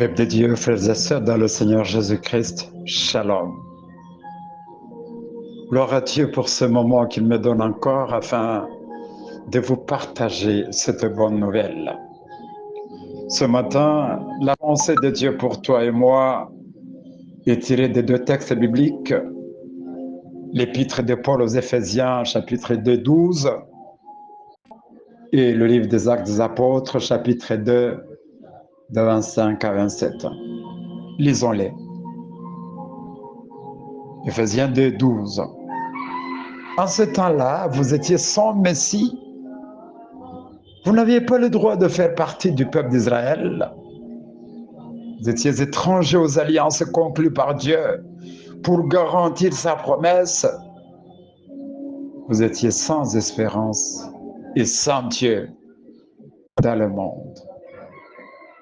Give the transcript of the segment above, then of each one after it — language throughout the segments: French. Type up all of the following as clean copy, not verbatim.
Peuple de Dieu, frères et sœurs dans le Seigneur Jésus-Christ, Shalom. Gloire à Dieu pour ce moment qu'il me donne encore afin de vous partager cette bonne nouvelle. Ce matin, la pensée de Dieu pour toi et moi est tirée des deux textes bibliques, l'épître de Paul aux Éphésiens, chapitre 2, 12, et le livre des Actes des Apôtres, chapitre 2, de 25 à 27. Lisons-les. Éphésiens 2, 12. En ce temps-là, vous étiez sans Messie. Vous n'aviez pas le droit de faire partie du peuple d'Israël. Vous étiez étrangers aux alliances conclues par Dieu pour garantir sa promesse. Vous étiez sans espérance et sans Dieu dans le monde.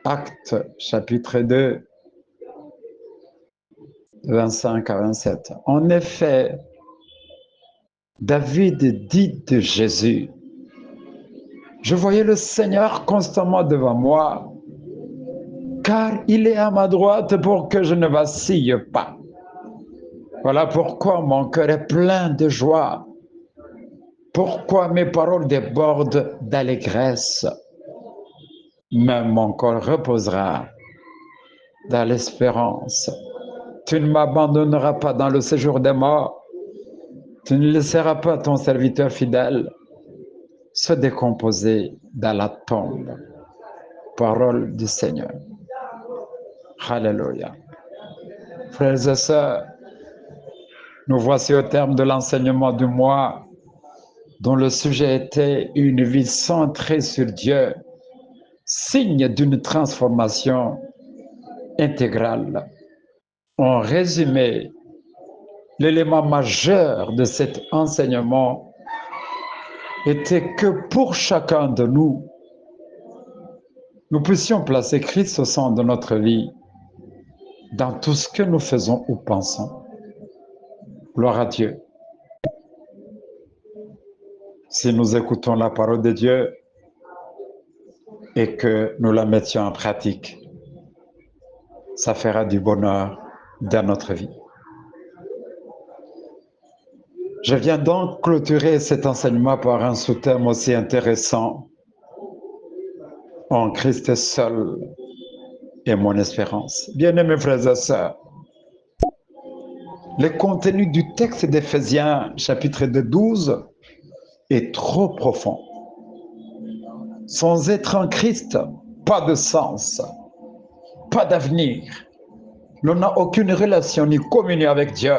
Actes chapitre 2, 25 à 27. En effet, David dit de Jésus: je voyais le Seigneur constamment devant moi, car il est à ma droite pour que je ne vacille pas. Voilà pourquoi mon cœur est plein de joie, pourquoi mes paroles débordent d'allégresse. Même mon corps reposera dans l'espérance. Tu ne m'abandonneras pas dans le séjour des morts, tu ne laisseras pas ton serviteur fidèle se décomposer dans la tombe. Parole du Seigneur. Alléluia. Frères et sœurs, nous voici au terme de l'enseignement du mois dont le sujet était une vie centrée sur Dieu, signe d'une transformation intégrale. En résumé, l'élément majeur de cet enseignement était que pour chacun de nous, nous puissions placer Christ au centre de notre vie dans tout ce que nous faisons ou pensons. Gloire à Dieu. Si nous écoutons la parole de Dieu et que nous la mettions en pratique, ça fera du bonheur dans notre vie. Je viens donc clôturer cet enseignement par un sous-thème aussi intéressant. En Christ seul est mon espérance. Bien-aimés frères et sœurs, le contenu du texte d'Éphésiens, chapitre 2, 12, est trop profond. Sans être en Christ, pas de sens, pas d'avenir. L'on n'a aucune relation ni communion avec Dieu.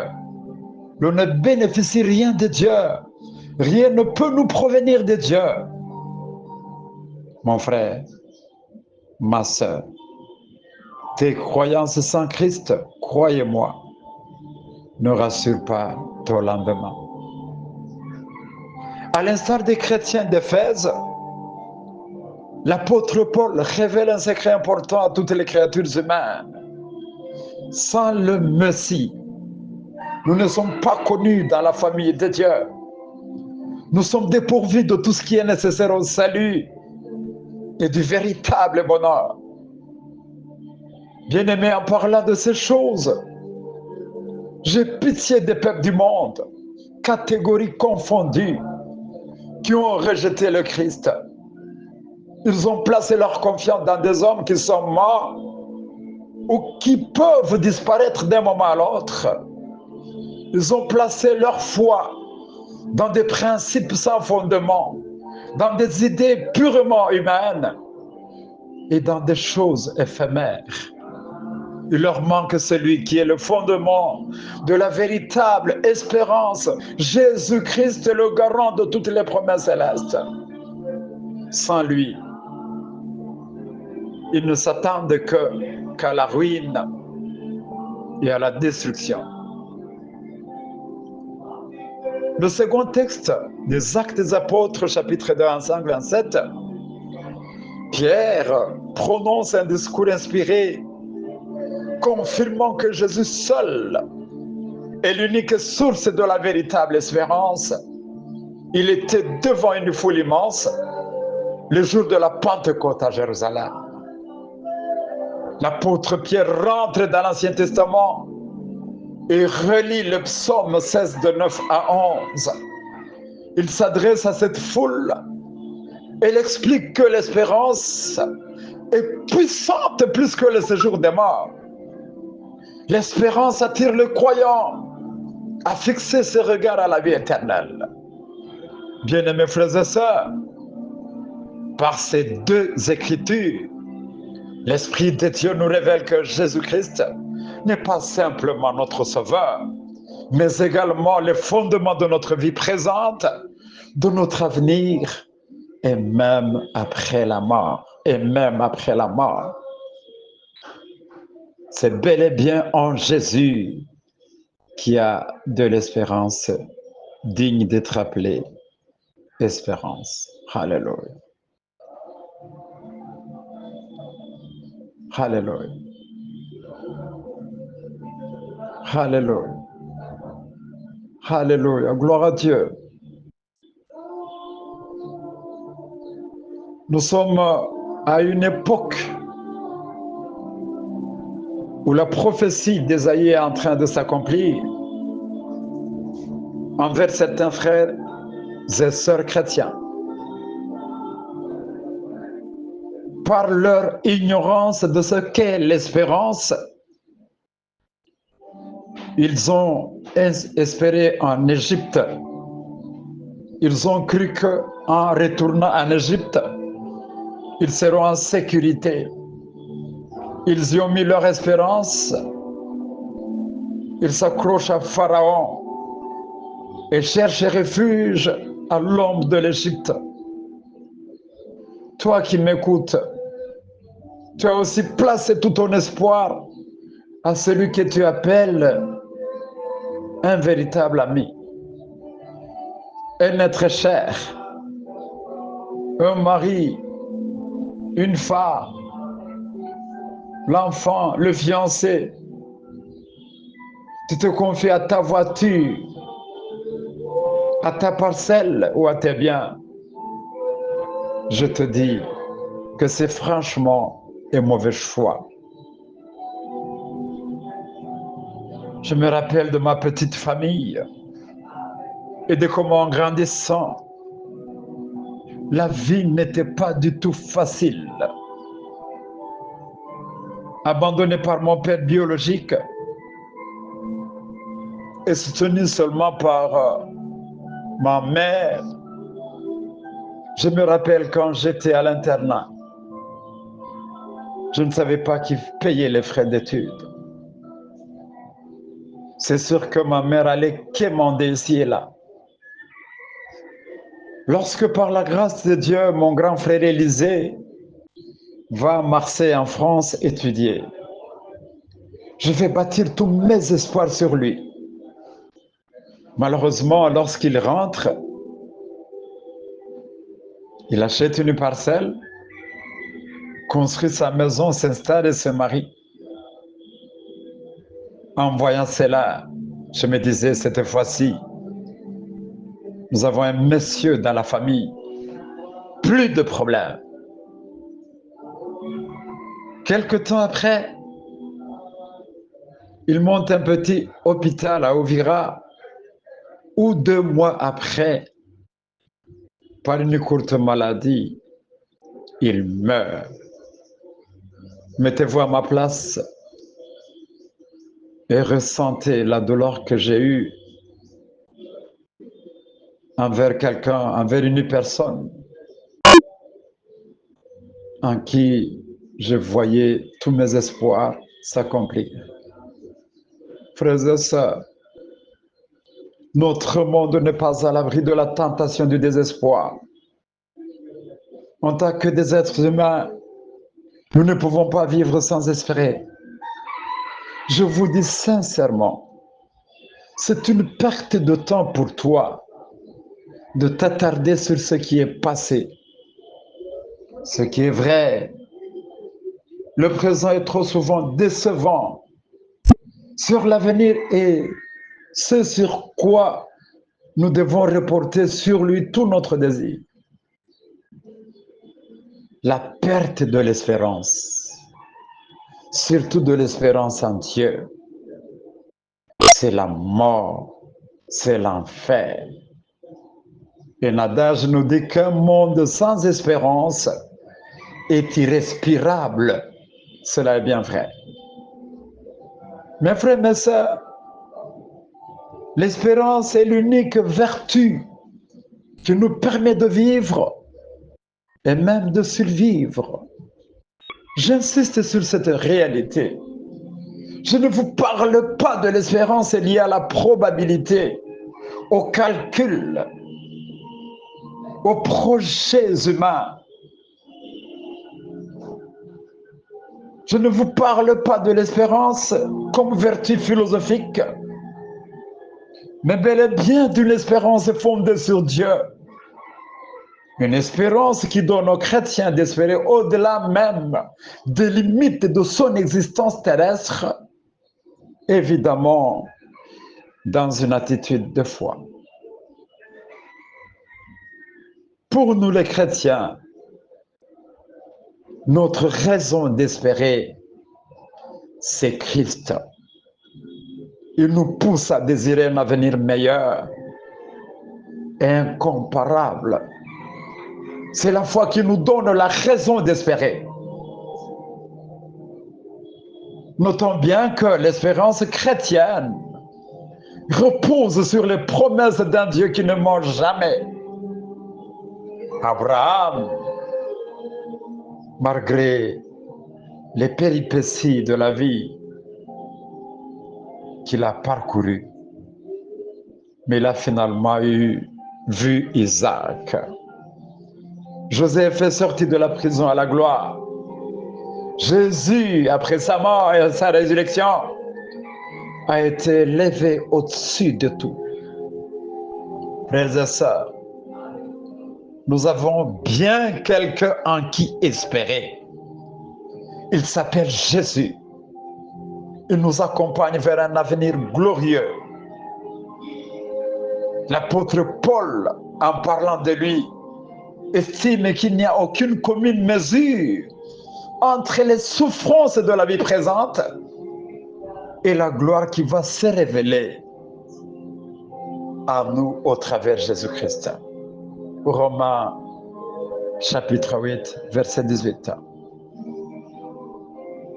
L'on ne bénéficie rien de Dieu. Rien ne peut nous provenir de Dieu. Mon frère, ma sœur, tes croyances sans Christ, croyez-moi, ne rassurent pas ton lendemain. À l'instar des chrétiens d'Éphèse, l'apôtre Paul révèle un secret important à toutes les créatures humaines. Sans le Messie, nous ne sommes pas connus dans la famille de Dieu. Nous sommes dépourvus de tout ce qui est nécessaire au salut et du véritable bonheur. Bien-aimés, en parlant de ces choses, j'ai pitié des peuples du monde, catégories confondues, qui ont rejeté le Christ. Ils ont placé leur confiance dans des hommes qui sont morts ou qui peuvent disparaître d'un moment à l'autre. Ils ont placé leur foi dans des principes sans fondement, dans des idées purement humaines et dans des choses éphémères. Il leur manque celui qui est le fondement de la véritable espérance, Jésus-Christ, le garant de toutes les promesses célestes. Sans lui, ils ne s'attendent qu'à la ruine et à la destruction. Le second texte des Actes des Apôtres, chapitre 2, 25, 27, Pierre prononce un discours inspiré, confirmant que Jésus seul est l'unique source de la véritable espérance. Il était devant une foule immense le jour de la Pentecôte à Jérusalem. L'apôtre Pierre rentre dans l'Ancien Testament et relit le psaume 16 de 9 à 11. Il s'adresse à cette foule et il explique que l'espérance est puissante plus que le séjour des morts. L'espérance attire le croyant à fixer ses regards à la vie éternelle. Bien-aimés frères et sœurs, par ces deux écritures, l'Esprit de Dieu nous révèle que Jésus-Christ n'est pas simplement notre Sauveur, mais également les fondements de notre vie présente, de notre avenir, et même après la mort. Et même après la mort. C'est bel et bien en Jésus qu'il y a de l'espérance digne d'être appelée espérance. Alléluia. Alléluia. Alléluia. Alléluia. Gloire à Dieu. Nous sommes à une époque où la prophétie d'Ésaïe est en train de s'accomplir envers certains frères et sœurs chrétiens. Par leur ignorance de ce qu'est l'espérance, ils ont espéré en Égypte. Ils ont cru qu'en retournant en Égypte, ils seront en sécurité. Ils y ont mis leur espérance. Ils s'accrochent à Pharaon et cherchent refuge à l'ombre de l'Égypte. Toi qui m'écoutes, tu as aussi placé tout ton espoir à celui que tu appelles un véritable ami, un être cher, un mari, une femme, l'enfant, le fiancé. Tu te confies à ta voiture, à ta parcelle ou à tes biens. Je te dis que c'est franchement un mauvais choix. Je me rappelle de ma petite famille et de comment en grandissant, la vie n'était pas du tout facile. Abandonné par mon père biologique et soutenu seulement par ma mère. Je me rappelle quand j'étais à l'internat, je ne savais pas qui payait les frais d'études. C'est sûr que ma mère allait quémander ici et là. Lorsque par la grâce de Dieu, mon grand frère Élisée va à Marseille en France étudier, je vais bâtir tous mes espoirs sur lui. Malheureusement, lorsqu'il rentre, il achète une parcelle, construit sa maison, s'installe et se marie. En voyant cela, je me disais, cette fois-ci, nous avons un monsieur dans la famille, plus de problèmes. Quelque temps après, il monte un petit hôpital à Ovira, où 2 mois après, par une courte maladie, il meurt. Mettez-vous à ma place et ressentez la douleur que j'ai eue envers quelqu'un, envers une personne en qui je voyais tous mes espoirs s'accomplir. Frères et sœurs, notre monde n'est pas à l'abri de la tentation du désespoir. En tant que des êtres humains, nous ne pouvons pas vivre sans espérer. Je vous dis sincèrement, c'est une perte de temps pour toi de t'attarder sur ce qui est passé, ce qui est vrai. Le présent est trop souvent décevant. Sur l'avenir et ce sur quoi nous devons reporter sur lui tout notre désir. La perte de l'espérance, surtout de l'espérance en Dieu, c'est la mort, c'est l'enfer. Et l'adage nous dit qu'un monde sans espérance est irrespirable. Cela est bien vrai. Mes frères, mes sœurs, l'espérance est l'unique vertu qui nous permet de vivre et même de survivre. J'insiste sur cette réalité. Je ne vous parle pas de l'espérance liée à la probabilité, au calcul, aux projets humains. Je ne vous parle pas de l'espérance comme vertu philosophique, mais bel et bien d'une espérance fondée sur Dieu. Une espérance qui donne aux chrétiens d'espérer au-delà même des limites de son existence terrestre, évidemment dans une attitude de foi. Pour nous les chrétiens, notre raison d'espérer, c'est Christ. Il nous pousse à désirer un avenir meilleur, incomparable. C'est la foi qui nous donne la raison d'espérer. Notons bien que l'espérance chrétienne repose sur les promesses d'un Dieu qui ne ment jamais. Abraham, malgré les péripéties de la vie qu'il a parcourues, mais il a finalement vu Isaac. Joseph est sorti de la prison à la gloire. Jésus, après sa mort et sa résurrection, a été élevé au-dessus de tout. Frères et sœurs, nous avons bien quelqu'un en qui espérer. Il s'appelle Jésus. Il nous accompagne vers un avenir glorieux. L'apôtre Paul, en parlant de lui, estime qu'il n'y a aucune commune mesure entre les souffrances de la vie présente et la gloire qui va se révéler à nous au travers de Jésus-Christ. Romains chapitre 8, verset 18.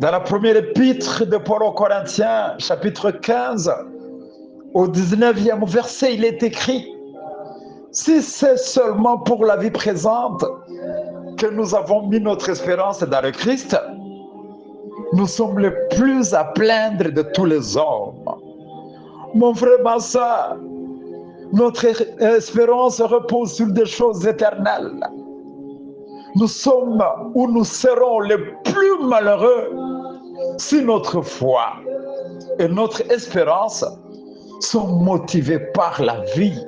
Dans la première épître de Paul aux Corinthiens, chapitre 15, au 19e verset, il est écrit: si c'est seulement pour la vie présente que nous avons mis notre espérance dans le Christ, nous sommes les plus à plaindre de tous les hommes. Mon frère, ma soeur, notre espérance repose sur des choses éternelles. Nous sommes ou nous serons les plus malheureux si notre foi et notre espérance sont motivées par la vie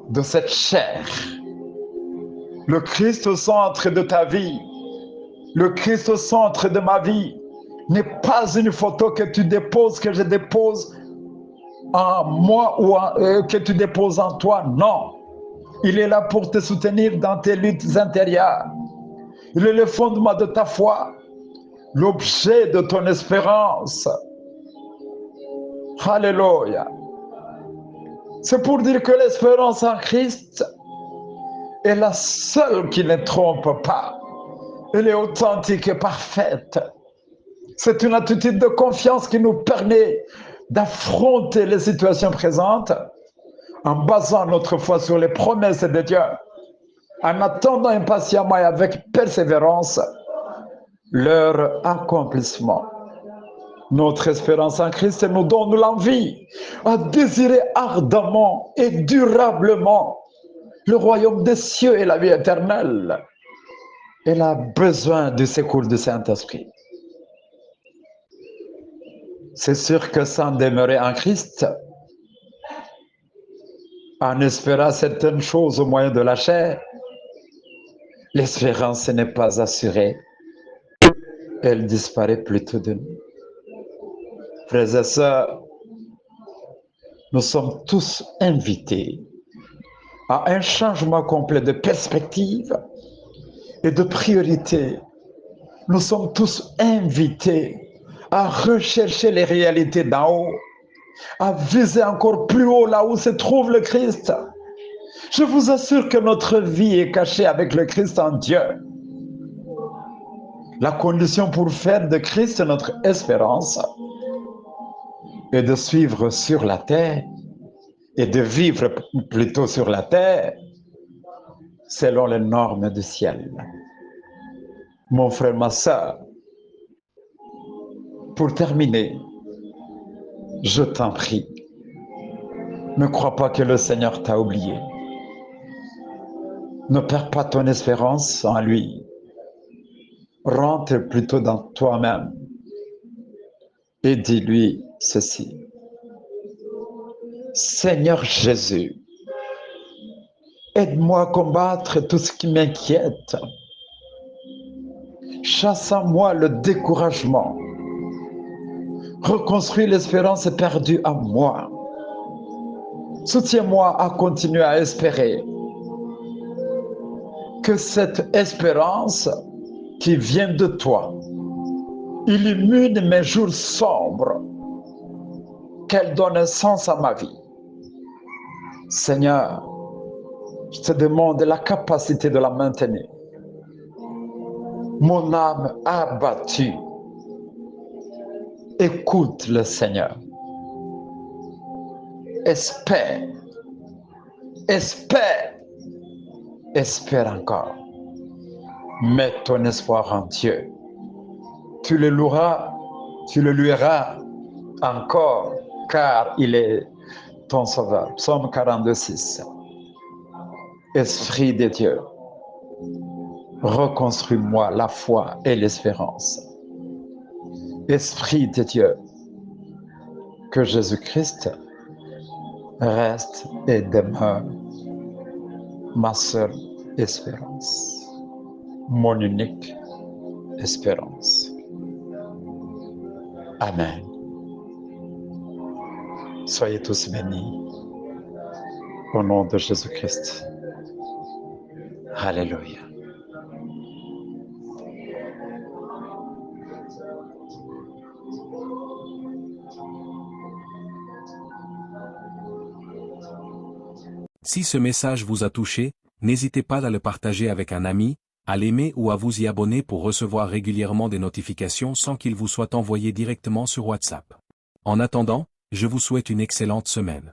de cette chair. Le Christ au centre de ta vie, le Christ au centre de ma vie, n'est pas une photo que tu déposes, que je dépose en moi ou que tu déposes en toi. Non. Il est là pour te soutenir dans tes luttes intérieures. Il est le fondement de ta foi, l'objet de ton espérance. Alléluia. C'est pour dire que l'espérance en Christ est la seule qui ne trompe pas. Elle est authentique et parfaite. C'est une attitude de confiance qui nous permet d'affronter les situations présentes en basant notre foi sur les promesses de Dieu, en attendant impatiemment et avec persévérance leur accomplissement. Notre espérance en Christ nous donne l'envie à désirer ardemment et durablement le royaume des cieux et la vie éternelle. Elle a besoin du secours du Saint-Esprit. C'est sûr que sans demeurer en Christ, en espérant certaines choses au moyen de la chair, l'espérance n'est pas assurée. Elle disparaît plutôt de nous. Frères et sœurs, nous sommes tous invités à un changement complet de perspective et de priorité Nous sommes tous invités à rechercher les réalités d'en haut, à viser encore plus haut là où se trouve le Christ. Je vous assure que notre vie est cachée avec le Christ en Dieu. La condition pour faire de Christ notre espérance est de suivre sur la terre et de vivre plutôt sur la terre selon les normes du ciel. Mon frère, ma soeur, pour terminer, je t'en prie, ne crois pas que le Seigneur t'a oublié. Ne perds pas ton espérance en lui. Rentre plutôt dans toi-même et dis-lui ceci. Seigneur Jésus, aide-moi à combattre tout ce qui m'inquiète. Chasse en moi le découragement. Reconstruis l'espérance perdue en moi. Soutiens-moi à continuer à espérer. Que cette espérance qui vient de toi illumine mes jours sombres, qu'elle donne un sens à ma vie. Seigneur, je te demande la capacité de la maintenir. Mon âme abattue, écoute le Seigneur. Espère, espère, espère encore. Mets ton espoir en Dieu. Tu le loueras, tu le luiras encore, car il est ton sauveur. Psaume 42, 6. Esprit de Dieu, reconstruis-moi la foi et l'espérance. Esprit de Dieu, que Jésus-Christ reste et demeure ma seule espérance, mon unique espérance. Amen. Soyez tous bénis au nom de Jésus-Christ. Alléluia. Si ce message vous a touché, n'hésitez pas à le partager avec un ami, à l'aimer ou à vous y abonner pour recevoir régulièrement des notifications sans qu'il vous soit envoyé directement sur WhatsApp. En attendant, je vous souhaite une excellente semaine.